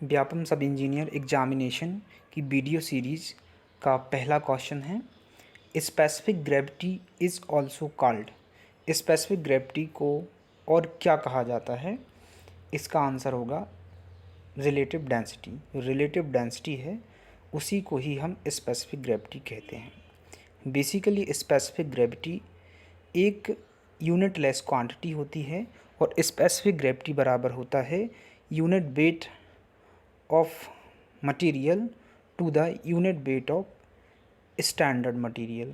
व्यापम सब engineer examination की video series का पहला क्वेश्चन है, specific gravity is also called. Specific gravity को और क्या कहा जाता है? इसका आंसर होगा रिलेटिव डेंसिटी। रिलेटिव डेंसिटी है उसी को ही हम स्पेसिफिक ग्रेविटी कहते हैं। बेसिकली स्पेसिफिक ग्रेविटी एक यूनिट लेस क्वांटिटी होती है और स्पेसिफिक ग्रेविटी बराबर होता है unit weight of material to the unit weight of standard material.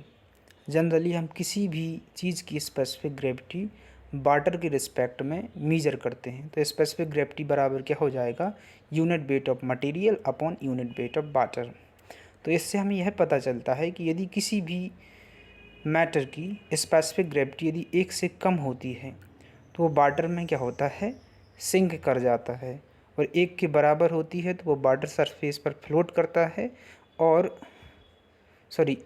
Generally हम किसी भी चीज़ की स्पेसिफिक ग्रेविटी वाटर के रिस्पेक्ट में मीजर करते हैं, तो स्पेसिफिक ग्रेविटी बराबर क्या हो जाएगा? Unit weight of material upon unit weight of water. तो इससे हमें यह पता चलता है कि यदि किसी भी मैटर की स्पेसिफिक ग्रेविटी यदि 1 से कम होती है तो वो वाटर में क्या होता है? सिंक कर जाता है, और 1 के बराबर होती है तो वो वाटर सरफेस पर फ्लोट करता है, और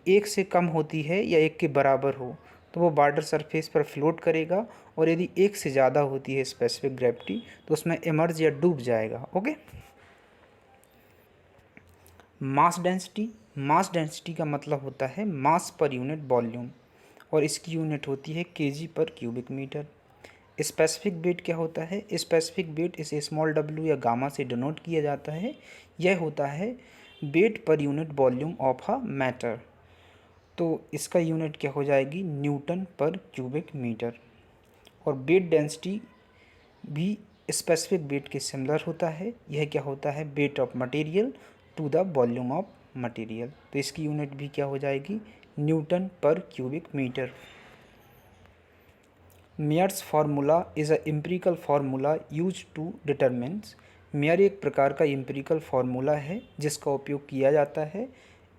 1 से कम होती है या 1 के बराबर हो तो वो वाटर सरफेस पर फ्लोट करेगा, और यदि 1 से ज़्यादा होती है स्पेसिफिक ग्रेविटी तो उसमें इमर्ज या डूब जाएगा। Okay. Mass density. Mass density का मतलब होता है मास पर यूनिट वॉल्यूम, और इसकी यूनिट होती है केजी पर क्यूबिक मीटर। स्पेसिफिक वेट क्या होता है? स्पेसिफिक वेट इसे स्मॉल डब्ल्यू या गामा से डिनोट किया जाता है। यह होता है weight per unit volume of a matter, तो इसका यूनिट क्या हो जाएगी? Newton per cubic metre. और वेट डेंसिटी भी स्पेसिफिक वेट के सिमिलर होता है। यह क्या होता है? Weight of material to the volume of material, तो इसकी यूनिट भी क्या हो जाएगी? Newton per cubic metre. Myers formula is a empirical formula use to determines. Meyer एक प्रकार का एम्पिरिकल फार्मूला है जिसका उपयोग किया जाता है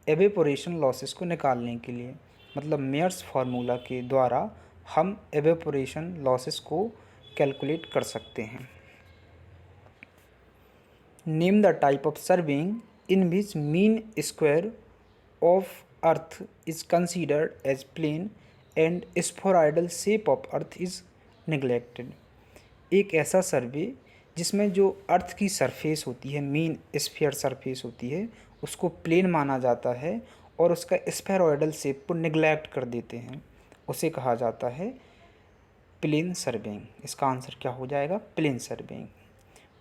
एवेपोरेशन लॉसेस को निकालने के लिए। मतलब मेयर्स फार्मूला के द्वारा हम एवेपोरेशन लॉसेस को कैलकुलेट कर सकते हैं। Name the type of surveying in which mean square of earth is considered as plane and spheroidal shape of earth is neglected. एक ऐसा सर्वे जिसमें जो अर्थ की सरफेस होती है, मीन स्फीयर सरफेस होती है, उसको प्लेन माना जाता है और उसका स्फेरॉइडल शेप को निगलेक्ट कर देते हैं, उसे कहा जाता है प्लेन सर्वेइंग। इसका आंसर क्या हो जाएगा? Plane surveying.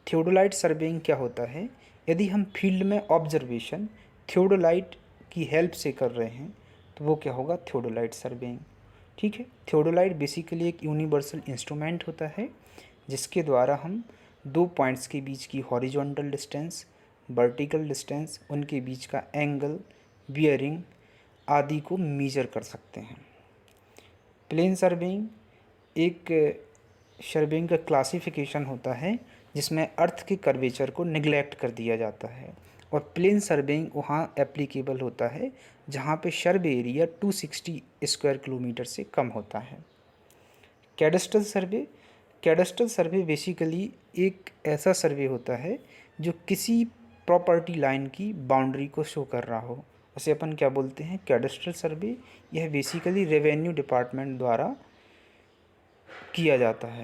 थियोडोलाइट सर्वेइंग क्या होता है? यदि हम फील्ड में ऑब्जर्वेशन थियोडोलाइट की हेल्प से कर रहे हैं तो वो क्या होगा? Theodolite surveying. ठीक है। थियोडोलाइट बेसिकली एक यूनिवर्सल इंस्ट्रूमेंट होता है जिसके द्वारा हम 2 पॉइंट्स के बीच की हॉरिजॉन्टल डिस्टेंस, वर्टिकल डिस्टेंस, उनके बीच का एंगल, बियरिंग आदि को मेजर कर सकते हैं। प्लेन सर्वेइंग एक सर्वेइंग का क्लासिफिकेशन होता है जिसमें अर्थ के कर्वेचर को निगलेक्ट कर दिया जाता है, और प्लेन सर्वेइंग वहाँ एप्लीकेबल होता है जहाँ पे सर्वे एरिया 260 स्क्वायर किलोमीटर से कम होता है। कैडस्ट्रल सर्वे। कैडस्ट्रल सर्वे बेसिकली एक ऐसा सर्वे होता है जो किसी प्रॉपर्टी लाइन की बाउंड्री को शो कर रहा हो, उसे अपन क्या बोलते हैं? कैडस्ट्रल सर्वे। यह बेसिकली रेवेन्यू डिपार्टमेंट द्वारा किया जाता है।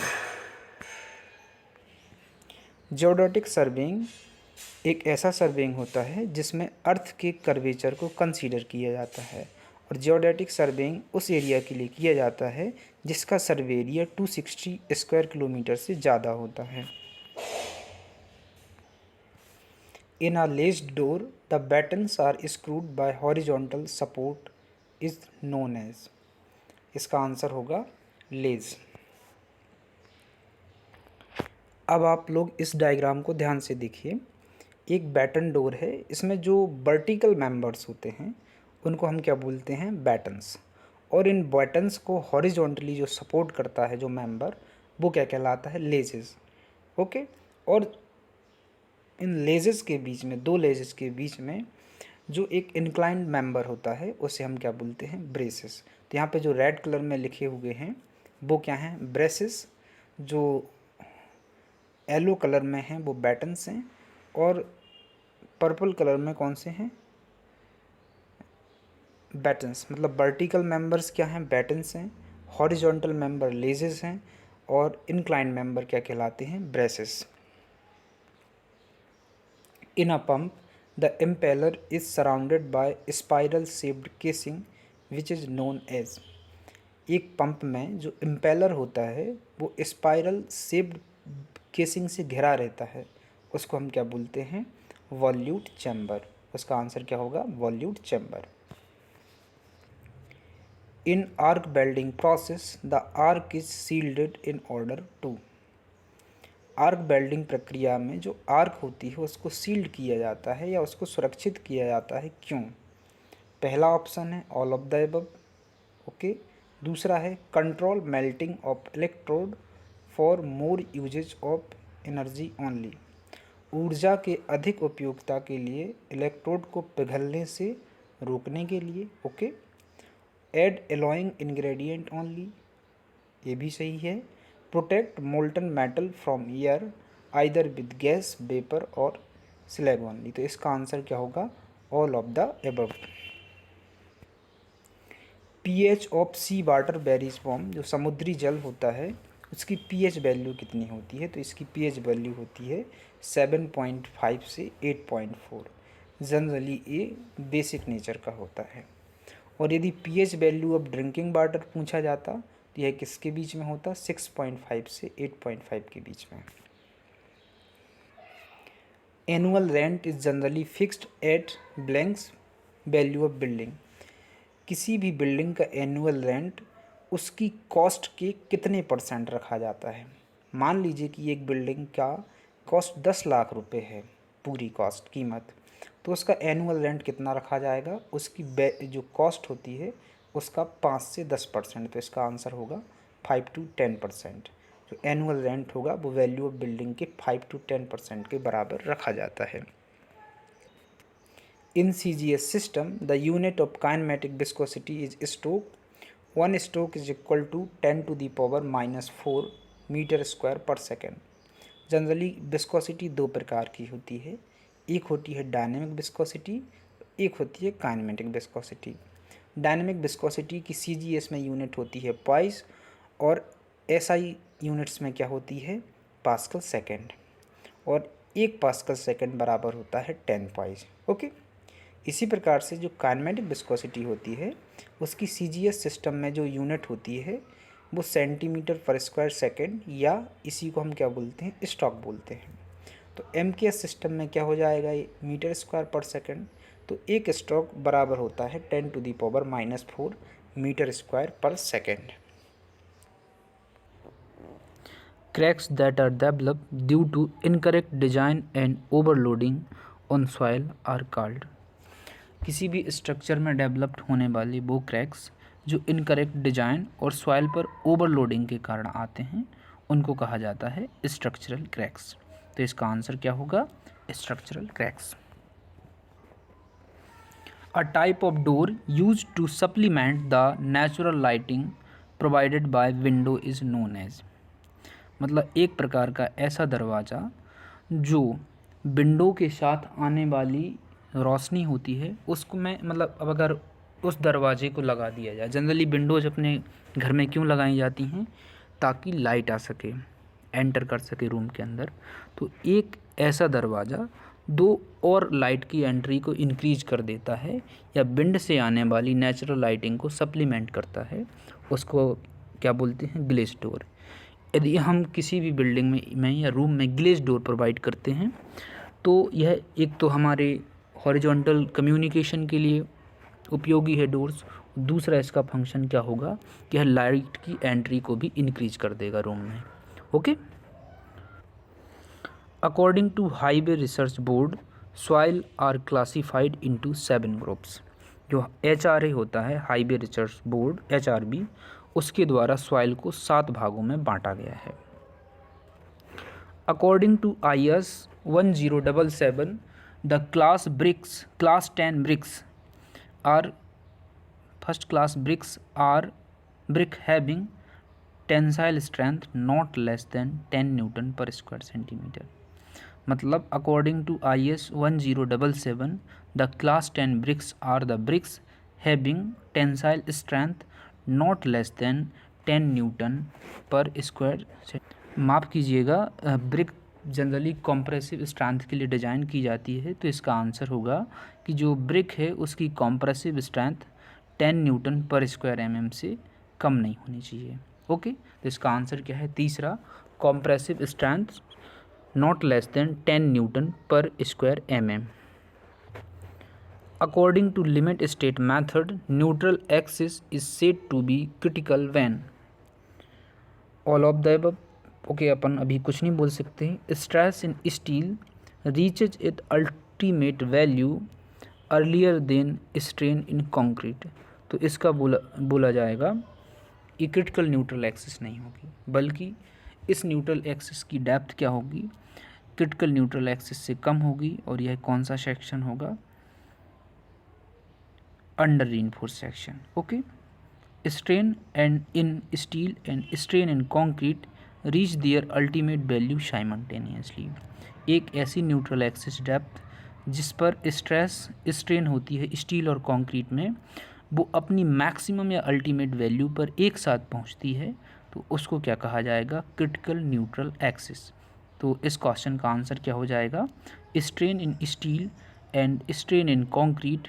जियोडेटिक सर्वेइंग एक ऐसा सर्वेइंग होता है जिसमें अर्थ के कर्वेचर को कंसीडर किया जाता है, और जियोडेटिक सर्वेइंग उस एरिया के लिए किया जाता है जिसका सर्वे एरिया 260 स्क्वायर किलोमीटर से ज़्यादा होता है। In a ledged door the battens are screwed by horizontal support is known as. इसका आंसर होगा लेज। अब आप लोग इस डायग्राम को ध्यान से देखिए। एक बैटन डोर है, इसमें जो वर्टिकल मेंबर्स होते हैं उनको हम क्या बोलते हैं? बैटन्स। और इन बैटन्स को हॉरिजॉन्टली जो सपोर्ट करता है जो मेंबर, वो क्या कहलाता है? लेजेस। ओके। और इन लेजेस के बीच में, 2 लेजेस के बीच में जो एक इंक्लाइंड मेंबर होता है उसे हम क्या बोलते हैं? ब्रेसेस। तो यहाँ पे जो रेड कलर में लिखे हुए हैं वो क्या हैं? ब्रेसेस। जो येलो कलर में हैं वो बैटन्स हैं, और पर्पल कलर में कौन से हैं? बैटन्स। मतलब वर्टिकल मेंबर्स क्या हैं? बैटन्स हैं। हॉरिजॉन्टल मेंबर लेजेस हैं, और इंक्लाइंड मेंबर क्या कहलाते हैं? Braces. In a pump, the impeller is surrounded by spiral-shaped casing which is known as। एक पंप में जो इम्पेलर होता है वो स्पाइरल शेप्ड केसिंग से घिरा रहता है, उसको हम क्या बोलते हैं? वॉल्यूट चैम्बर। उसका आंसर क्या होगा? Volute chamber. In arc welding process the arc is shielded in order to. Arc welding प्रक्रिया में जो आर्क होती है उसको सील्ड किया जाता है या उसको सुरक्षित किया जाता है, क्यों? पहला ऑप्शन है all of the above, okay. दूसरा है control melting of electrode for more usages of energy only. ऊर्जा के अधिक उपयोगिता के लिए इलेक्ट्रोड को पिघलने से रोकने के लिए, okay. Add alloying ingredient only, ये भी सही है। Protect molten metal from air either with gas vapour और स्लैग ओनली। तो इसका आंसर क्या होगा? All of the above. PH of sea water varies from, जो समुद्री जल होता है उसकी पीएच वैल्यू कितनी होती है? तो इसकी पीएच वैल्यू होती है 7.5 से 8.4। जनरली ये बेसिक नेचर का होता है। और यदि pH value of drinking water पूछा जाता तो यह किसके बीच में होता? 6.5 से 8.5 के बीच में। Annual rent is generally fixed at blanks value of building. किसी भी बिल्डिंग का एनुअल रेंट उसकी कॉस्ट के कितने % रखा जाता है? मान लीजिए कि एक बिल्डिंग का कॉस्ट 10 लाख रुपए है, पूरी कॉस्ट कीमत, तो उसका एनुअल रेंट कितना रखा जाएगा? उसकी जो कॉस्ट होती है उसका 5 से 10%। तो इसका आंसर होगा 5 to 10%। जो एनुअल रेंट होगा वो वैल्यू ऑफ बिल्डिंग के 5 to 10% के बराबर रखा जाता है। In CGS system the unit of kinematic viscosity is stroke. 1 stroke is equal to 10⁻⁻⁴ metre square per second. Generally viscosity दो प्रकार की होती है, एक होती है डायनेमिक विस्कोसिटी, एक होती है काइनेमेटिक विस्कोसिटी। डायनेमिक विस्कोसिटी की CGS में यूनिट होती है पाइस और SI यूनिट्स में क्या होती है? Pascal second. और 1 पास्कल सेकेंड बराबर होता है 10 पाइस, ओके। इसी प्रकार से जो काइनेमेटिक विस्कोसिटी होती है उसकी CGS सिस्टम में जो यूनिट होती है वो सेंटीमीटर पर स्क्वायर सेकेंड, या इसी को हम क्या बोलते हैं? स्टॉक बोलते हैं। तो MKS सिस्टम में क्या हो जाएगा? ये मीटर स्क्वायर पर सेकेंड। तो एक स्ट्रोक बराबर होता है 10⁻⁻⁴ metre square per second. Cracks that are developed due to incorrect design and overloading on soil are called। किसी भी स्ट्रक्चर में डेवलप्ड होने वाली वो क्रैक्स जो इनकरेक्ट डिजाइन और सॉइल पर ओवरलोडिंग के कारण आते हैं उनको कहा जाता है स्ट्रक्चरल क्रैक्स। तो इसका आंसर क्या होगा? Structural cracks. A type of door use to supplement the natural lighting provided by window is known as. मतलब एक प्रकार का ऐसा दरवाज़ा जो विंडो के साथ आने वाली रोशनी होती है उसको मैं मतलब अब अगर उस दरवाजे को लगा दिया जाए, जनरली विंडोज अपने घर में क्यों लगाई जाती हैं? ताकि लाइट आ सके, एंटर कर सके रूम के अंदर। तो एक ऐसा दरवाज़ा दो और लाइट की एंट्री को इंक्रीज कर देता है या विंड से आने वाली नेचुरल लाइटिंग को सप्लीमेंट करता है, उसको क्या बोलते हैं? ग्लेज़ डोर। यदि हम किसी भी बिल्डिंग में या रूम में ग्लेज़ डोर प्रोवाइड करते हैं तो यह एक तो हमारे हॉरिजॉन्टल कम्युनिकेशन के लिए उपयोगी है डोर्स, दूसरा इसका फंक्शन क्या होगा कि यह लाइट की एंट्री को भी इंक्रीज कर देगा रूम में, okay. According to highway research board soil are classified into 7 groups. जो HRA होता है, हाईवे रिसर्च बोर्ड HRB, उसके द्वारा सॉइल को 7 भागों में बांटा गया है। According to IS 1077 the class 10 bricks are first class bricks are brick having tensile strength not less than 10 Newton per square centimeter। मतलब according to IS 1077 the class 10 bricks are the bricks having tensile strength not less than 10 Newton per square। माफ़ कीजिएगा, brick generally compressive strength के लिए design की जाती है, तो इसका आंसर होगा कि जो ब्रिक है उसकी कॉम्प्रेसिव स्ट्रेंथ 10 न्यूटन पर स्क्वायर mm से कम नहीं होनी चाहिए। ओके, तो इसका आंसर क्या है? तीसरा, compressive strength not less than 10 Newton पर square mm। According to limit state method, neutral axis is said to be critical when all of the above। Okay, अपन अभी कुछ नहीं बोल सकते हैं। Stress in steel reaches it ultimate value earlier than strain in concrete. तो इसका बोला जाएगा ये क्रिटिकल न्यूट्रल एक्सिस नहीं होगी, बल्कि इस न्यूट्रल एक्सिस की डेप्थ क्या होगी? क्रिटिकल न्यूट्रल एक्सिस से कम होगी। और यह कौन सा सेक्शन होगा? Under reinforced section. Okay, strain and in steel and strain in concrete reach their ultimate value simultaneously. एक ऐसी न्यूट्रल एक्सिस डेप्थ जिस पर स्ट्रेन होती है स्टील और कंक्रीट में, वो अपनी मैक्सिमम या अल्टीमेट वैल्यू पर एक साथ पहुंचती है, तो उसको क्या कहा जाएगा? Critical neutral axis. तो इस क्वेश्चन का आंसर क्या हो जाएगा? Strain in steel and strain in concrete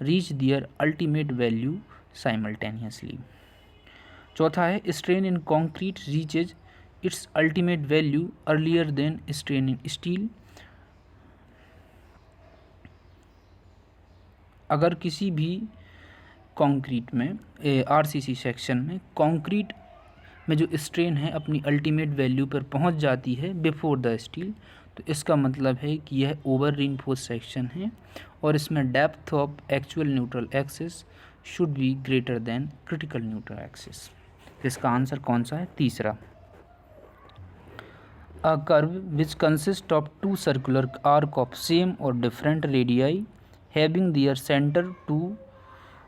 reach their ultimate value simultaneously. चौथा है strain in concrete reaches its ultimate value earlier than strain in steel. अगर किसी भी कंक्रीट में आरसीसी सेक्शन में कंक्रीट में जो स्ट्रेन है अपनी अल्टीमेट वैल्यू पर पहुंच जाती है बिफोर द स्टील, तो इसका मतलब है कि यह ओवर रीइंफोर्स्ड सेक्शन है और इसमें depth of actual neutral axis should be greater than critical neutral axis. इसका आंसर कौन सा है? तीसरा। A curve which consists of two circular arc of same or different radii having their center to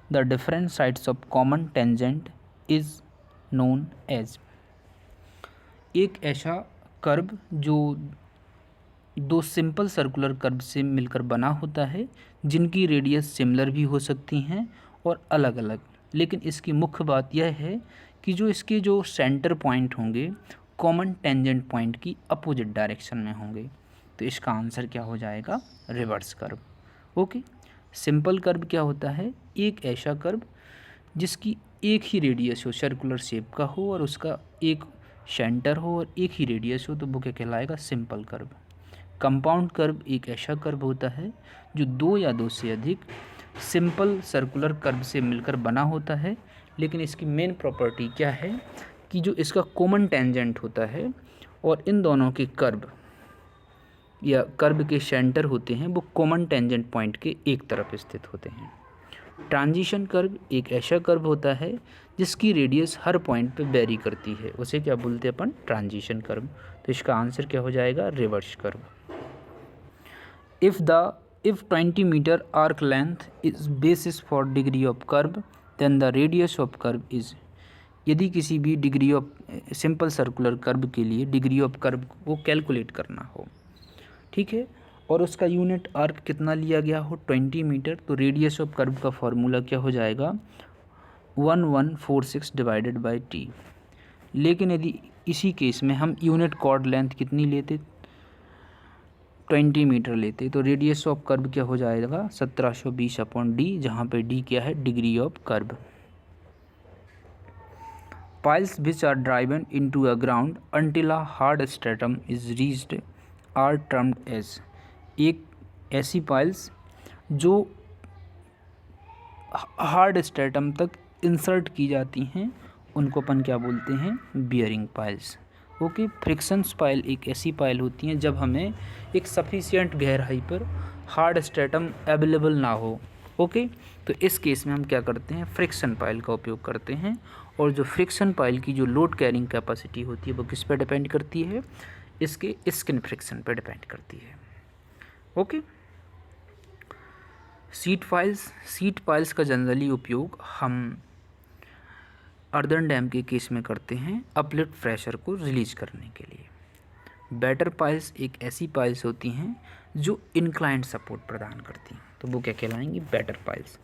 the different sides of common tangent is known as। एक ऐसा curve जो दो simple circular curve से मिलकर बना होता है, जिनकी रेडियस सिमिलर भी हो सकती हैं और अलग अलग, लेकिन इसकी मुख्य बात यह है कि जो इसके जो सेंटर पॉइंट होंगे कॉमन टेंजेंट पॉइंट की अपोजिट डायरेक्शन में होंगे। तो इसका आंसर क्या हो जाएगा? Reverse curve. Okay, simple curve क्या होता है? एक ऐसा कर्व जिसकी एक ही रेडियस हो, सर्कुलर शेप का हो और उसका एक सेंटर हो और एक ही रेडियस हो, तो वो क्या कहलाएगा? Simple curve. कंपाउंड कर्व एक ऐसा कर्व होता है जो दो या दो से अधिक सिंपल सर्कुलर कर्व से मिलकर बना होता है, लेकिन इसकी मेन प्रॉपर्टी क्या है कि जो इसका कॉमन टेंजेंट होता है और इन दोनों के कर्व या कर्व के सेंटर होते हैं वो कॉमन टेंजेंट पॉइंट के एक तरफ स्थित होते हैं। ट्रांजिशन कर्व एक ऐसा कर्व होता है जिसकी रेडियस हर पॉइंट पे वेरी करती है, उसे क्या बोलते हैं अपन? Transition curve. तो इसका आंसर क्या हो जाएगा? Reverse curve. If 20 metre arc length is basis for degree of curve then the radius of curve is. यदि किसी भी degree of simple circular curve के लिए डिग्री ऑफ कर्व को कैलकुलेट करना हो, ठीक है, और उसका यूनिट आर्क कितना लिया गया हो? 20 मीटर, तो रेडियस ऑफ कर्व का फॉर्मूला क्या हो जाएगा? 1146 डिवाइडेड बाई टी। लेकिन यदि इसी केस में हम यूनिट कॉर्ड लेंथ कितनी लेते? 20 मीटर लेते, तो रेडियस ऑफ कर्व क्या हो जाएगा? 1720 अपॉन डी, जहाँ पे डी क्या है? Degree of curve. Piles which are driven into a ground until a hard stratum is reached are termed as। एक ऐसी पाइल्स जो हार्ड स्ट्रेटम तक इंसर्ट की जाती हैं उनको अपन क्या बोलते हैं? Bearing piles. Okay, frictions pile एक ऐसी पाइल होती हैं जब हमें एक सफिशिएंट गहराई पर हार्ड स्ट्रेटम अवेलेबल ना हो। ओके, तो इस केस में हम क्या करते हैं? फ्रिक्शन पाइल का उपयोग करते हैं। और जो फ्रिक्शन पाइल की जो लोड कैरिंग कैपेसिटी होती है वो किस पे डिपेंड करती है? इसके स्किन फ्रिक्शन पे डिपेंड करती है। ओके, सीट पाइल्स का जनरली उपयोग हम अर्दन डैम के केस में करते हैं अपलिफ्ट प्रेशर को रिलीज करने के लिए। बैटर पाइल्स एक ऐसी पाइल्स होती हैं जो इंक्लाइंड सपोर्ट प्रदान करती हैं, तो वो क्या कहलाएंगी? Batter piles.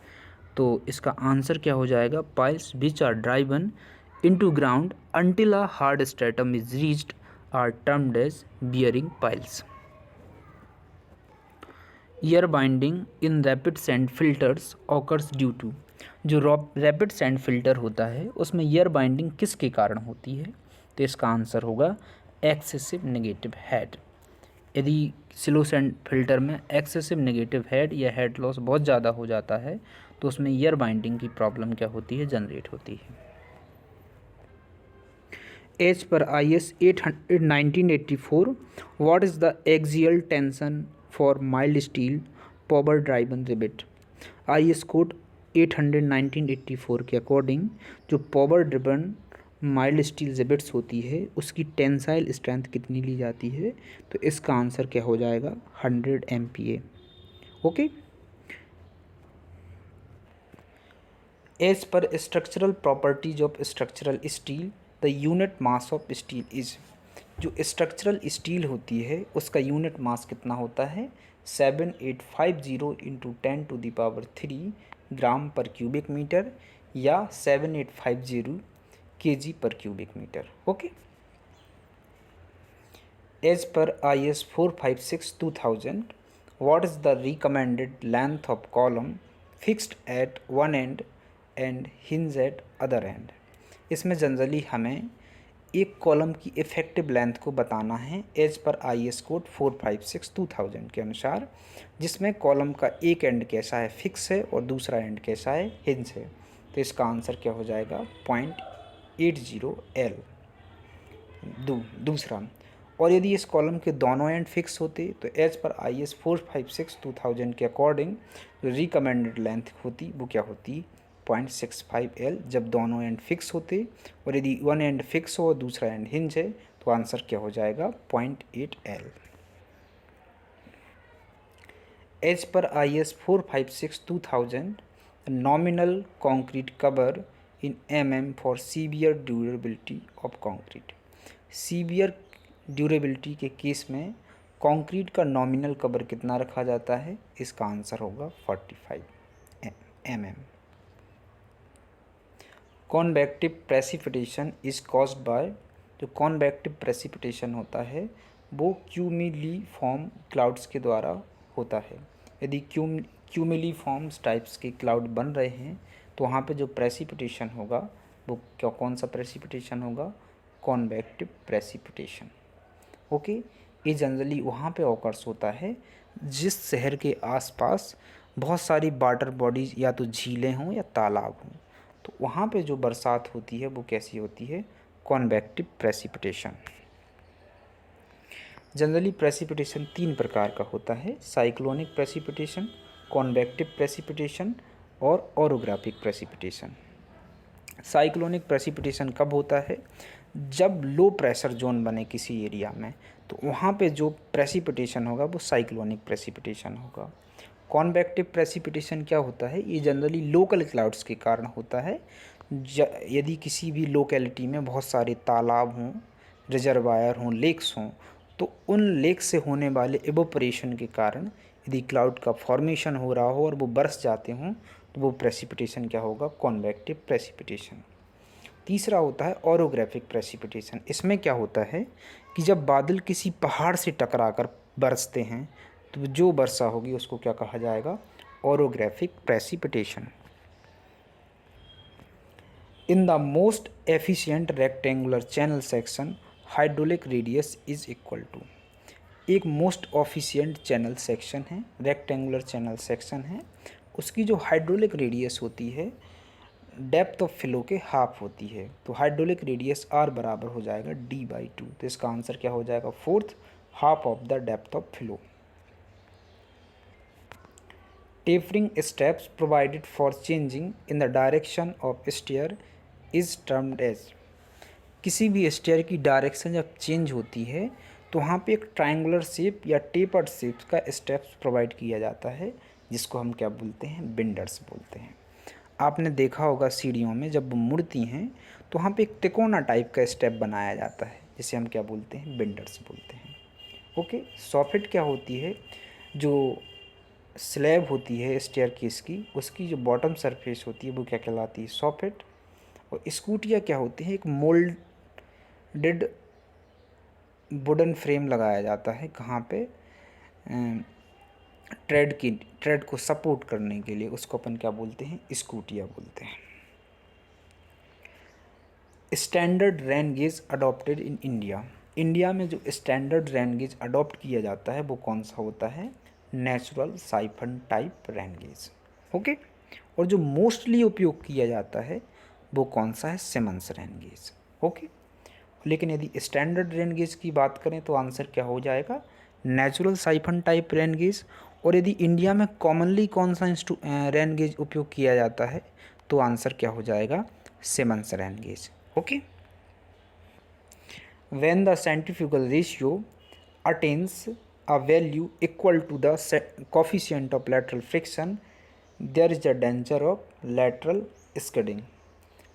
तो इसका आंसर क्या हो जाएगा? Piles which are driven into ground until a hard stratum is reached are termed as bearing piles. Ear binding in rapid send filters occurs due to, जो रैपिड सैंड फिल्टर होता है उसमें year binding किसके कारण होती है? तो इसका आंसर होगा एक्सेसिव नेगेटिव हेड। यदि स्लो सैंड फिल्टर में एक्सेसिव नेगेटिव हेड या हेड लॉस बहुत ज़्यादा हो जाता है तो उसमें ईयर बाइंडिंग की प्रॉब्लम क्या होती है? जनरेट होती है। As per IS 1984, what is the axial tension for mild steel power driven rivet? IS code 800 1984 के अकॉर्डिंग जो power driven mild steel rivets होती है उसकी टेंसाइल स्ट्रेंथ कितनी ली जाती है? तो इसका आंसर क्या हो जाएगा? 100 MPa। Okay. As per structural properties of structural steel the unit mass of steel is, जो स्ट्रक्चरल स्टील होती है उसका यूनिट मास कितना होता है? 7850 इंटू 10⁻³ ग्राम पर क्यूबिक मीटर या 7850 kg पर cubic metre. Okay. As per IS 456/2000, what is the recommended length of column fixed at one end and hinge at other end? इसमें जनरली हमें एक कॉलम की इफ़ेक्टिव लेंथ को बताना है एज पर IS कोड 456/2000 के अनुसार, जिसमें कॉलम का एक एंड कैसा है? फिक्स है और दूसरा एंड कैसा है? हिंज है। तो इसका आंसर क्या हो जाएगा? 0.80 L दूसरा। और यदि इस कॉलम के दोनों एंड फिक्स होते तो एज पर IS 456/2000 के अकॉर्डिंग जो रिकमेंडेड लेंथ होती वो क्या होती? 0.65 L जब दोनों एंड फिक्स होते, और यदि वन एंड फिक्स हो और दूसरा एंड हिंज है तो आंसर क्या हो जाएगा? 0.8 L। As per IS 456/2000 nominal concrete cover in mm for severe durability of concrete. Severe durability के केस में कंक्रीट का नॉमिनल कवर कितना रखा जाता है? इसका आंसर होगा 45 mm। Convective precipitation is caused by, जो कॉन्वेक्टिव प्रेसिपिटेशन होता है वो क्यूमिलीफॉर्म क्लाउड्स के द्वारा होता है। यदि क्यूमिलीफॉर्म्स टाइप्स के क्लाउड बन रहे हैं तो वहाँ पे जो प्रेसिपिटेशन होगा वो क्या, कौन सा प्रेसिपिटेशन होगा? Convective precipitation. ओके। ये जनरली वहाँ पे ऑकर्स होता है जिस शहर के आसपास बहुत सारी वाटर बॉडीज या तो झीलें हों या तालाब हों, तो वहाँ पे जो बरसात होती है वो कैसी होती है? Convective precipitation. जनरली प्रेसिपिटेशन 3 प्रकार का होता है: साइक्लोनिक प्रेसिपिटेशन, कॉन्वेक्टिव प्रेसिपिटेशन और ओरोग्राफिक प्रेसिपिटेशन। साइक्लोनिक प्रेसिपिटेशन कब होता है? जब लो प्रेशर जोन बने किसी एरिया में, तो वहाँ पे जो प्रेसिपिटेशन होगा वो साइक्लोनिक प्रेसिपिटेशन होगा। कॉन्वेक्टिव प्रेसिपिटेशन क्या होता है? ये जनरली लोकल क्लाउड्स के कारण होता है। यदि किसी भी लोकेलिटी में बहुत सारे तालाब हों, रिजर्वायर हों, लेक्स हों, तो उन लेक से होने वाले इवोपरेशन के कारण यदि क्लाउड का फॉर्मेशन हो रहा हो और वो बरस जाते हों तो वो प्रेसिपिटेशन क्या होगा? Convective precipitation. तीसरा होता है ओरोग्राफिक प्रेसिपिटेशन। इसमें क्या होता है कि जब बादल किसी पहाड़ से टकराकर बरसते हैं तो जो वर्षा होगी उसको क्या कहा जाएगा? Orographic precipitation. In the most efficient rectangular channel section hydraulic radius is equal to, एक मोस्ट एफिशिएंट चैनल सेक्शन है, रेक्टेंगुलर चैनल सेक्शन है, उसकी जो हाइड्रोलिक रेडियस होती है डेप्थ ऑफ फ्लो के हाफ होती है, तो हाइड्रोलिक रेडियस R बराबर हो जाएगा D/2। तो इसका आंसर क्या हो जाएगा? 4th half of the depth of flow. Tapering steps provided for changing in the direction of stair is termed as, किसी भी स्टेयर की डायरेक्शन जब चेंज होती है तो वहाँ पे एक ट्रायंगुलर शेप या टेपर्ड शेप का स्टेप्स प्रोवाइड किया जाता है जिसको हम क्या बोलते हैं? बेंडर्स बोलते हैं। आपने देखा होगा सीढ़ियों में जब वो मुड़ती हैं तो वहाँ पे एक तिकोना टाइप का स्टेप बनाया जाता है जिसे हम क्या बोलते हैं? बेंडर्स बोलते हैं। ओके। सॉफिट क्या होती है? जो स्लैब होती है स्टेयरकेस की, उसकी जो बॉटम सरफेस होती है वो क्या कहलाती है? सॉफिट। और स्कूटियाँ क्या होती हैं? एक मोल्डेड वुडन फ्रेम लगाया जाता है कहाँ पे, ट्रेड को सपोर्ट करने के लिए, उसको अपन क्या बोलते हैं, स्कूटिया बोलते हैं। Standard rain gauge adopted in India, India में जो स्टैंडर्ड रेन गेज अडॉप्ट किया जाता है वो कौन सा होता है, natural siphon type rain gauge. Okay, और जो मोस्टली उपयोग किया जाता है वो कौन सा है, सिमंस रेन गेज। ओके, लेकिन यदि स्टैंडर्ड रेन गेज की बात करें तो आंसर क्या हो जाएगा, natural siphon type rain gauge. और यदि इंडिया में कॉमनली कौन सा रेन गेज उपयोग किया जाता है तो आंसर क्या हो जाएगा, Symons rain gauge. Okay, when the centrifugal ratio attains a value equal to the coefficient of lateral friction, there is a danger of lateral skidding।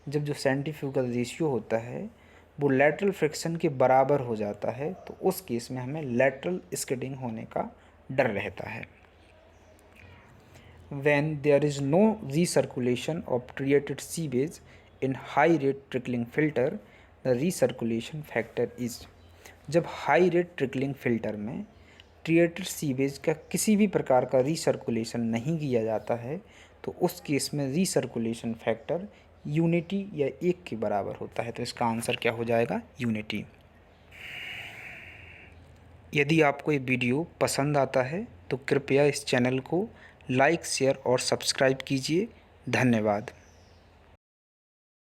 जब जो सेंट्रीफ्यूगल रेशियो होता है वो लेटरल फ्रिक्शन के बराबर हो जाता है तो उस केस में हमें लेटरल स्किडिंग होने का डर रहता है। when there is no recirculation of treated sewage in high rate trickling filter, the recirculation factor is, जब हाई रेट ट्रिकलिंग फिल्टर में ट्रिएटेड सीवेज का किसी भी प्रकार का रीसर्कुलेशन नहीं किया जाता है तो उस केस में रीसर्कुलेशन फैक्टर यूनिटी या 1 के बराबर होता है। तो इसका आंसर क्या हो जाएगा, यूनिटी। यदि आपको ये वीडियो पसंद आता है तो कृपया इस चैनल को लाइक, शेयर और सब्सक्राइब कीजिए। धन्यवाद।